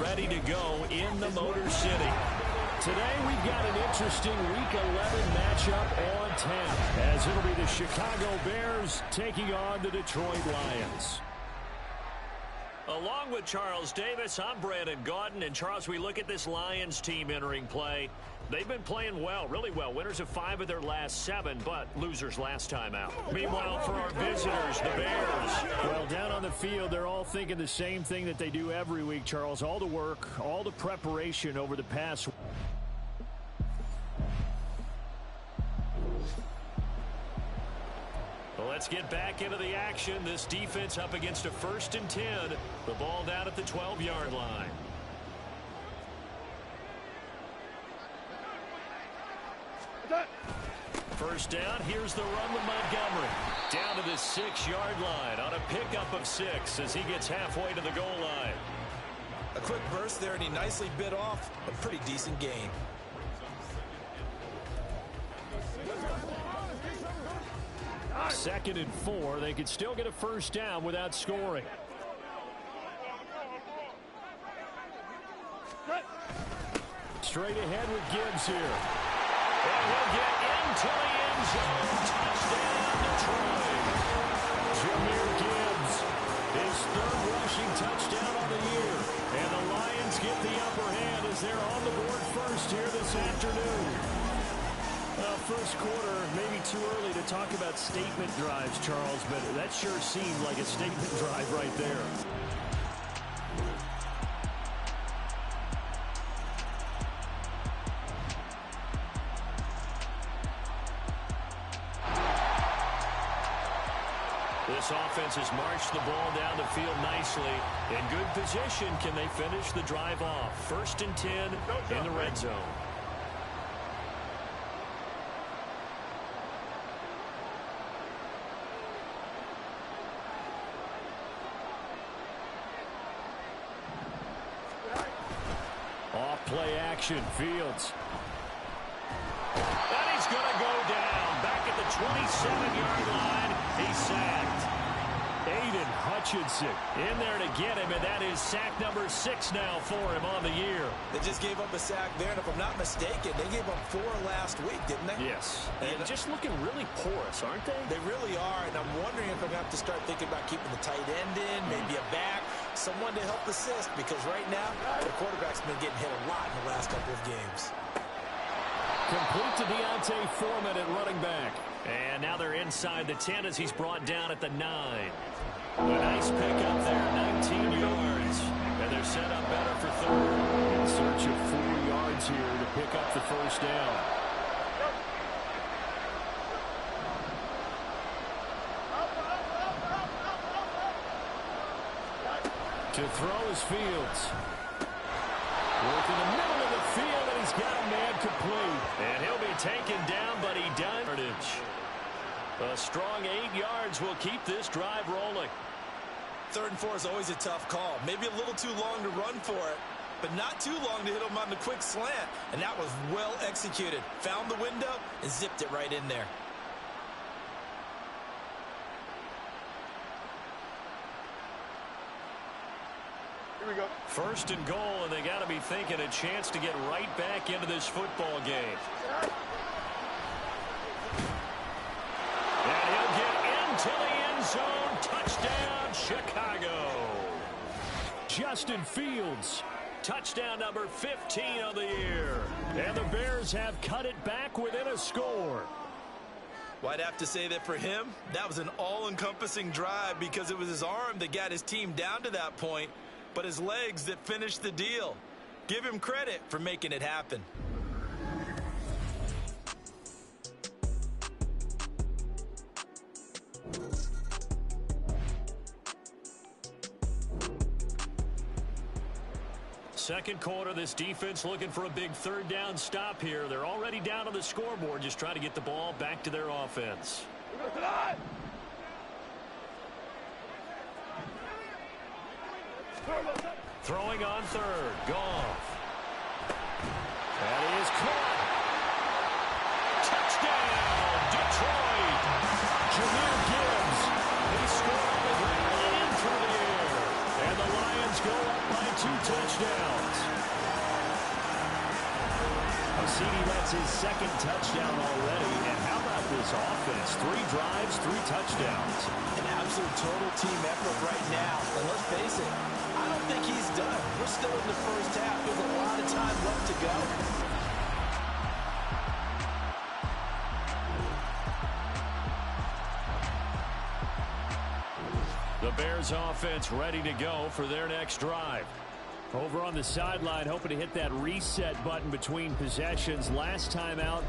ready to go in the Motor City. Today we've got an interesting Week 11 matchup on tap, as it'll be the Chicago Bears taking on the Detroit Lions. Along with Charles Davis, I'm Brandon Gaudin. And Charles, we look at this Lions team entering play. They've been playing well, really well. Winners of 5 of their last 7, but losers last time out. Meanwhile, for our visitors, the Bears. Well, down on the field, they're all thinking the same thing that they do every week, Charles. All the work, all the preparation over the past. Well, let's get back into the action. This defense up against a 1st and 10. The ball down at the 12-yard line. First down, here's the run with Montgomery. Down to the 6-yard line on a pickup of 6 as he gets halfway to the goal line. A quick burst there, and he nicely bit off a pretty decent gain. Second and 4, they could still get a first down without scoring. Straight ahead with Gibbs here. And he'll get into the end zone. Touchdown, Detroit. Jahmyr Gibbs, his 3rd rushing touchdown of the year. And the Lions get the upper hand as they're on the board first here this afternoon. First quarter, maybe too early to talk about statement drives, Charles, but that sure seemed like a statement drive right there. This offense has marched the ball down the field nicely. In good position, can they finish the drive off? 1st and 10 in the red zone. Play action, Fields. And he's going to go down. Back at the 27-yard line. He's sacked. Aiden Hutchinson in there to get him, and that is sack number 6 now for him on the year. They just gave up a sack there, and if I'm not mistaken, they gave up 4 last week, didn't they? Yes. And just looking really porous, aren't they? They really are, and I'm wondering if I'm going to have to start thinking about keeping the tight end in, maybe a back, someone to help assist, because right now, the quarterback's been getting hit a lot in the last couple of games. Complete to Deontay Foreman at running back. And now they're inside the 10 as he's brought down at the 9. A nice pickup there, 19 yards. And they're set up better for 3rd. In search of 4 yards here to pick up the first down. To throw is Fields. Work in the middle of the field, and he's got a man complete. And he'll be taken down, but he does. A strong 8 yards will keep this drive rolling. 3rd and 4 is always a tough call. Maybe a little too long to run for it, but not too long to hit him on the quick slant. And that was well executed. Found the window and zipped it right in there. Here we go. 1st and goal, and they got to be thinking a chance to get right back into this football game. And he'll get into the end zone. Touchdown, Chicago. Justin Fields, touchdown number 15 of the year. And the Bears have cut it back within a score. Well, I'd have to say that for him, that was an all-encompassing drive because it was his arm that got his team down to that point, but his legs that finished the deal. Give him credit for making it happen. Second quarter, this defense looking for a big 3rd down stop here. They're already down on the scoreboard, just trying to get the ball back to their offense. Throwing on 3rd, Goff. That is caught. Touchdown, Detroit. Jahmyr Gibbs. He scored on the ground and in for the air. And the Lions go up by 2. 2 touchdowns. CD that's his second touchdown already. And how about this offense? 3 drives, 3 touchdowns. An absolute total team effort right now. And let's face it, I don't think he's done. We're still in the first half. There's a lot of time left to go. The Bears offense ready to go for their next drive. Over on the sideline, hoping to hit that reset button between possessions. Last time out,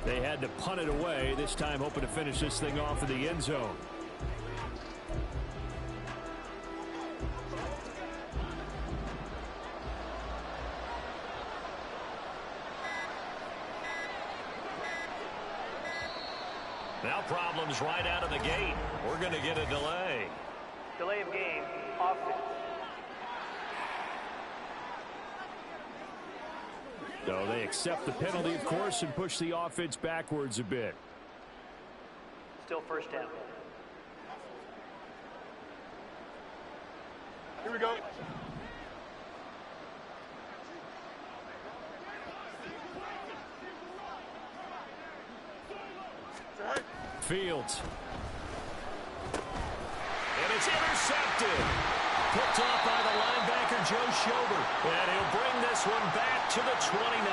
they had to punt it away. This time, hoping to finish this thing off in the end zone. Now problems right out of the gate. We're going to get a delay. Delay of game, offense. So they accept the penalty, of course, and push the offense backwards a bit. Still first down. Here we go. Fields. And it's intercepted. Picked off by the linebacker, Joe Schober. And he'll bring this one back to the 29.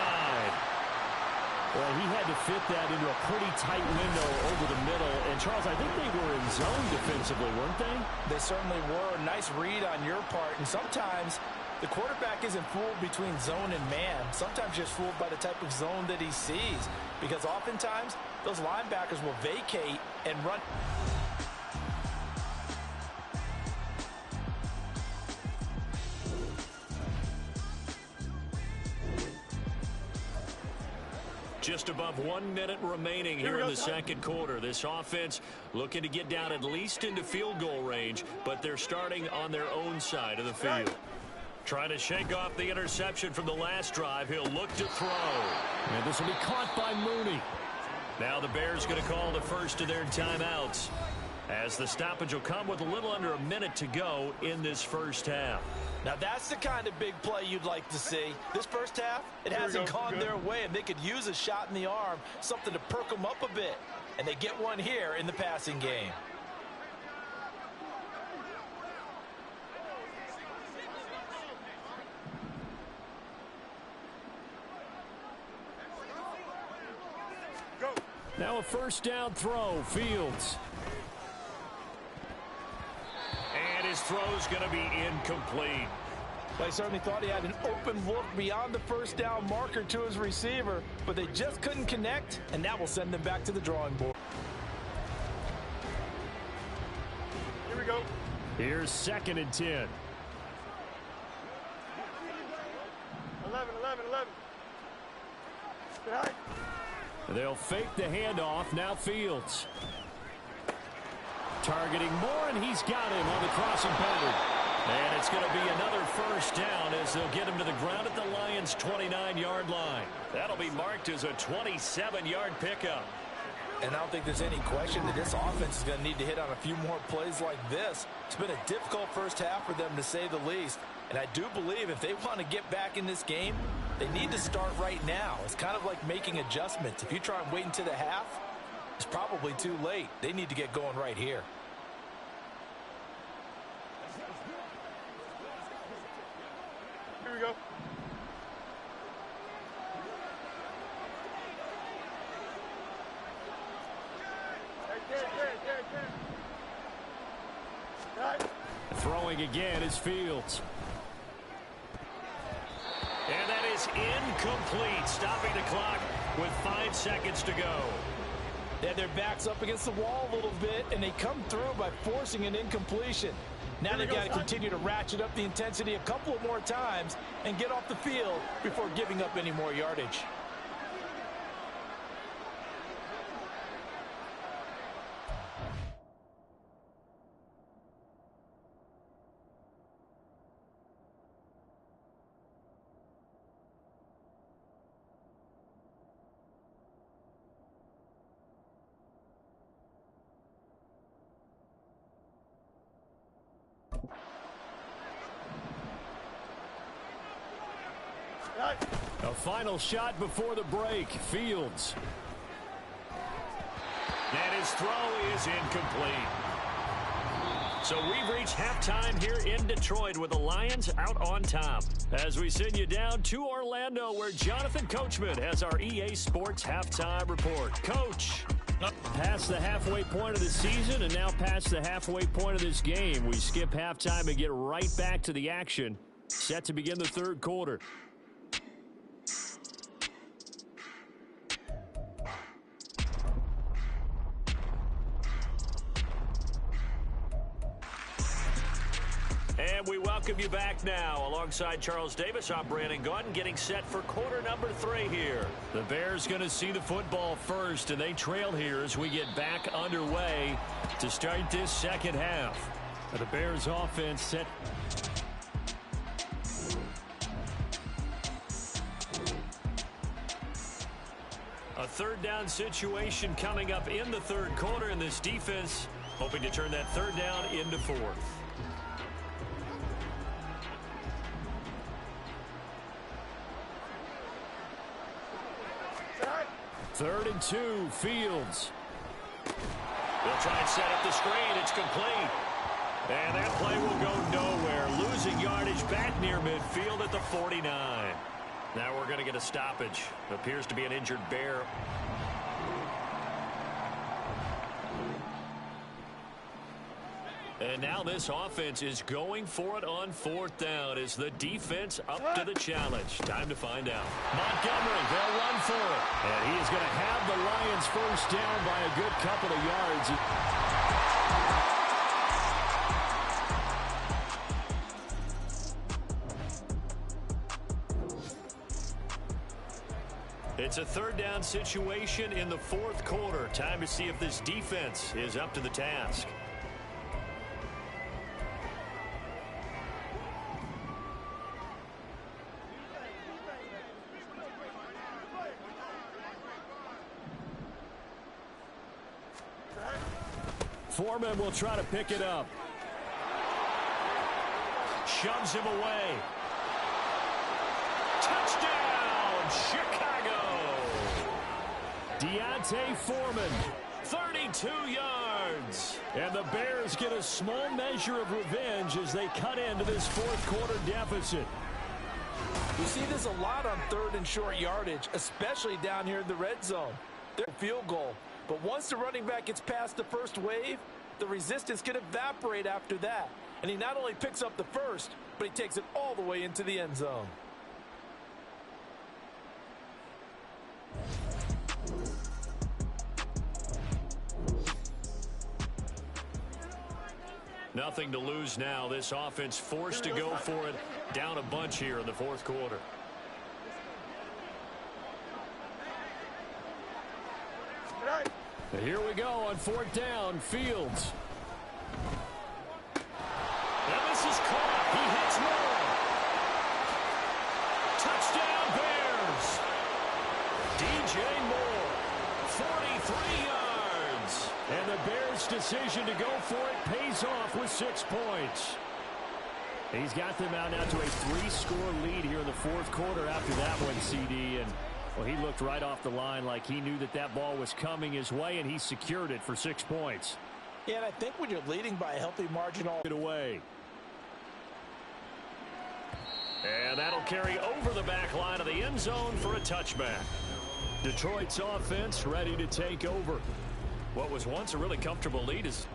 Well, he had to fit that into a pretty tight window over the middle. And, Charles, I think they were in zone defensively, weren't they? They certainly were. Nice read on your part. And sometimes the quarterback isn't fooled between zone and man. Sometimes just fooled by the type of zone that he sees. Because oftentimes those linebackers will vacate and run. Just above 1 minute remaining here in the second quarter. This offense looking to get down at least into field goal range, but they're starting on their own side of the field. Trying to shake off the interception from the last drive. He'll look to throw. And this will be caught by Mooney. Now the Bears going to call the first of their timeouts, as the stoppage will come with a little under a minute to go in this first half. Now that's the kind of big play you'd like to see. This first half, it hasn't gone their way, and they could use a shot in the arm, something to perk them up a bit. And they get one here in the passing game. Now a first down throw, Fields. And his throw's going to be incomplete. Well, he certainly thought he had an open look beyond the first down marker to his receiver, but they just couldn't connect, and that will send them back to the drawing board. Here we go. Here's 2nd and 10. 11. Get high. They'll fake the handoff. Now Fields. Targeting Moore, and he's got him on the crossing pattern. And it's going to be another first down as they'll get him to the ground at the Lions' 29-yard line. That'll be marked as a 27-yard pickup. And I don't think there's any question that this offense is going to need to hit on a few more plays like this. It's been a difficult first half for them, to say the least. And I do believe if they want to get back in this game, they need to start right now. It's kind of like making adjustments. If you try and wait until the half, it's probably too late. They need to get going right here. Here we go. Throwing again is Fields. And that is incomplete, stopping the clock with 5 seconds to go. They had their backs up against the wall a little bit, and they come through by forcing an incompletion. Now they've got to continue to ratchet up the intensity a couple of more times and get off the field before giving up any more yardage. A final shot before the break. Fields. And his throw is incomplete. So we've reached halftime here in Detroit with the Lions out on top. As we send you down to Orlando, where Jonathan Coachman has our EA Sports halftime report. Coach, past the halfway point of the season and now past the halfway point of this game. We skip halftime and get right back to the action. Set to begin the third quarter. And we welcome you back now. Alongside Charles Davis, I'm Brandon Gunn, getting set for quarter number 3 here. The Bears going to see the football first, and they trail here as we get back underway to start this second half. The Bears offense set. A third down situation coming up in the third quarter, and this defense hoping to turn that third down into fourth. Third and 2, Fields. They'll try and set up the screen. It's complete. And that play will go nowhere. Losing yardage back near midfield at the 49. Now we're going to get a stoppage. Appears to be an injured Bear. And now this offense is going for it on fourth down. Is the defense up to the challenge? Time to find out. Montgomery, they'll run for it. And he is going to have the Lions first down by a good couple of yards. It's a third down situation in the fourth quarter. Time to see if this defense is up to the task. Foreman will try to pick it up. Shoves him away. Touchdown, Chicago! Deontay Foreman, 32 yards. And the Bears get a small measure of revenge as they cut into this fourth quarter deficit. We see this a lot on third and short yardage, especially down here in the red zone. Their field goal. But once the running back gets past the first wave, the resistance can evaporate after that. And he not only picks up the first, but he takes it all the way into the end zone. Nothing to lose now. This offense forced to go for it. Down a bunch here in the fourth quarter. Here we go on fourth down. Fields. And this is caught. He hits Moore. Touchdown Bears. DJ Moore. 43 yards. And the Bears' decision to go for it pays off with 6 points. He's got them out now to a 3-score lead here in the fourth quarter after that one, CD. And well, he looked right off the line like he knew that that ball was coming his way, and he secured it for 6 points. Yeah, and I think when you're leading by a healthy margin all it away. And that'll carry over the back line of the end zone for a touchback. Detroit's offense ready to take over. What was once a really comfortable lead is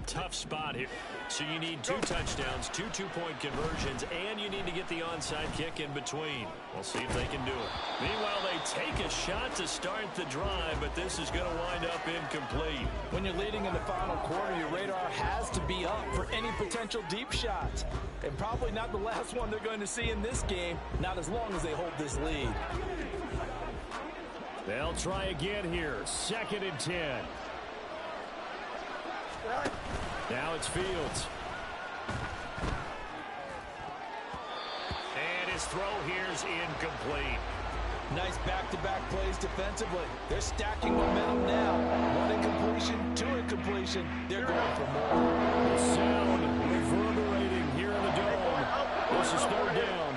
tough spot here. So you need 2 touchdowns, 2 two-point conversions, and you need to get the onside kick in between. We'll see if they can do it. Meanwhile, they take a shot to start the drive, but this is going to wind up incomplete. When you're leading in the final quarter, your radar has to be up for any potential deep shots. And probably not the last one they're going to see in this game, not as long as they hold this lead. They'll try again here. 2nd and 10. Now it's Fields. And his throw here is incomplete. Nice back-to-back plays defensively. They're stacking momentum now. 1 incompletion, 2 incompletion. They're going for more. The sound reverberating here in the dome. This is third down.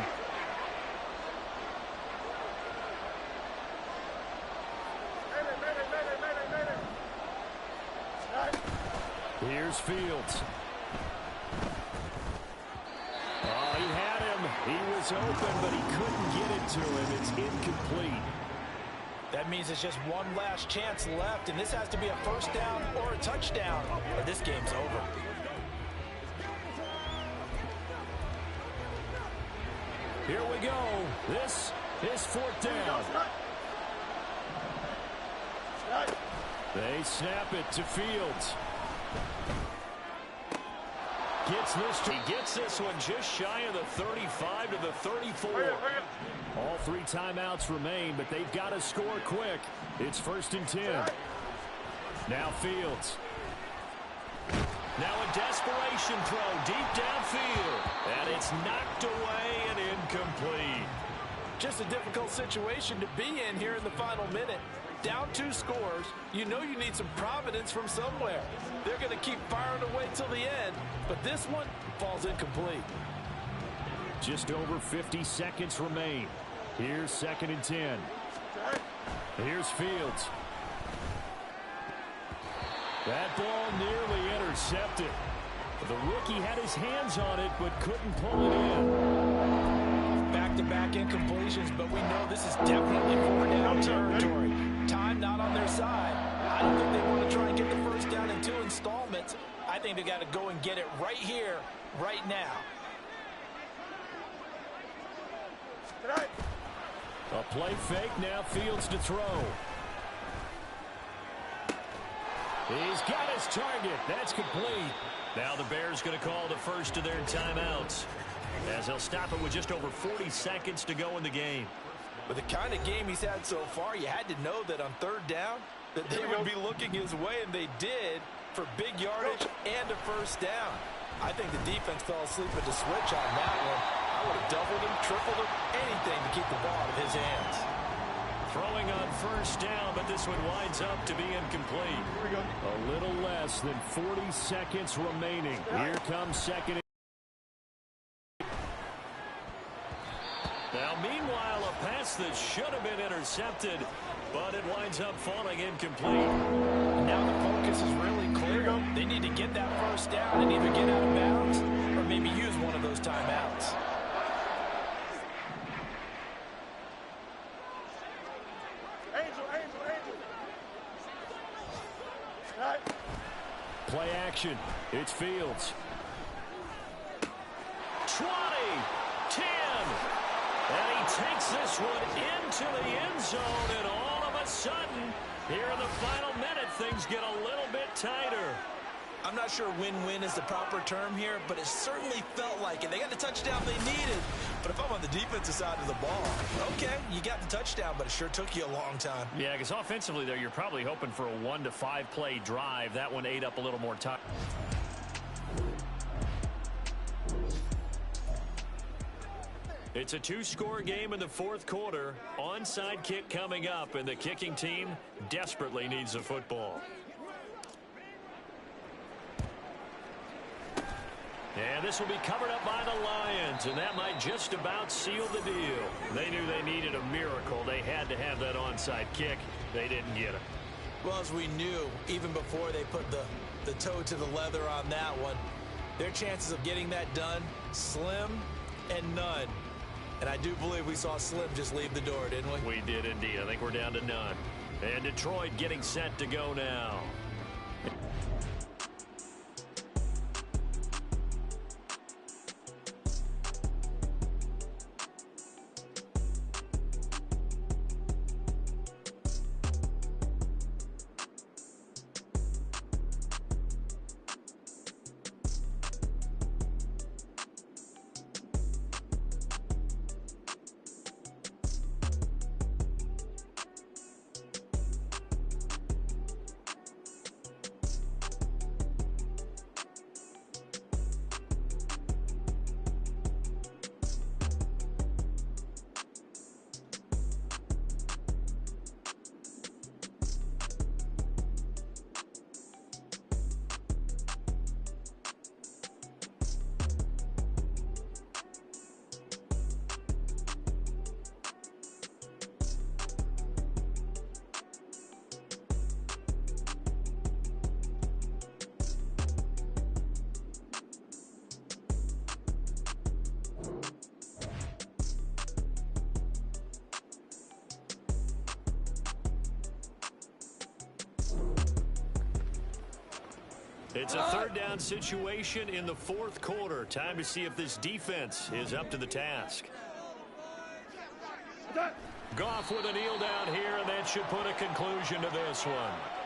Here's Fields. Oh, he had him. He was open, but he couldn't get it to him. It's incomplete. That means it's just one last chance left, and this has to be a first down or a touchdown, or this game's over. Here we go. This is fourth down. They snap it to Fields. He gets this one just shy of the 35 to the 34. All 3 timeouts remain, but they've got to score quick. It's 1st and 10. Now Fields. Now a desperation throw deep downfield. And it's knocked away and incomplete. Just a difficult situation to be in here in the final minute. Down 2 scores, you know you need some providence from somewhere. They're going to keep firing away till the end, but this one falls incomplete. Just over 50 seconds remain. Here's 2nd and 10. Here's Fields. That ball nearly intercepted. The rookie had his hands on it, but couldn't pull it in. Back-to-back incompletions, but we know this is definitely 4-down territory. Time not on their side. I don't think they want to try and get the first down in 2 installments. I think they got to go and get it right here, right now. A play fake, now Fields to throw. He's got his target. That's complete. Now the Bears going to call the first of their timeouts, as they'll stop it with just over 40 seconds to go in the game. With the kind of game he's had so far, you had to know that on 3rd down that they would be looking his way, and they did, for big yardage and a first down. I think the defense fell asleep at the switch on that one. I would have doubled him, tripled him, anything to keep the ball out of his hands. Throwing on first down, but this one winds up to be incomplete. A little less than 40 seconds remaining. Here comes 2nd. Now, meanwhile, a pass that should have been intercepted, but it winds up falling incomplete. Now the focus is really clear. They need to get that first down and either get out of bounds or maybe use one of those timeouts. Play action. It's Fields. 20, 10. And he takes this one into the end zone, and all of a sudden, here in the final minute, things get a little bit tighter. I'm not sure win-win is the proper term here, but it certainly felt like it. They got the touchdown they needed. But if I'm on the defensive side of the ball, okay, you got the touchdown, but it sure took you a long time. Yeah, because offensively there, you're probably hoping for a 1 to 5 play drive. That one ate up a little more time. It's a 2-score game in the 4th quarter. Onside kick coming up, and the kicking team desperately needs a football. And this will be covered up by the Lions, and that might just about seal the deal. They knew they needed a miracle. They had to have that onside kick. They didn't get it. Well, as we knew, even before they put the toe to the leather on that one, their chances of getting that done, slim and none. And I do believe we saw Slim just leave the door, didn't we? We did indeed. I think we're down to none. And Detroit getting set to go now. It's a third down situation in the fourth quarter. Time to see if this defense is up to the task. Goff with a kneel down here, and that should put a conclusion to this one.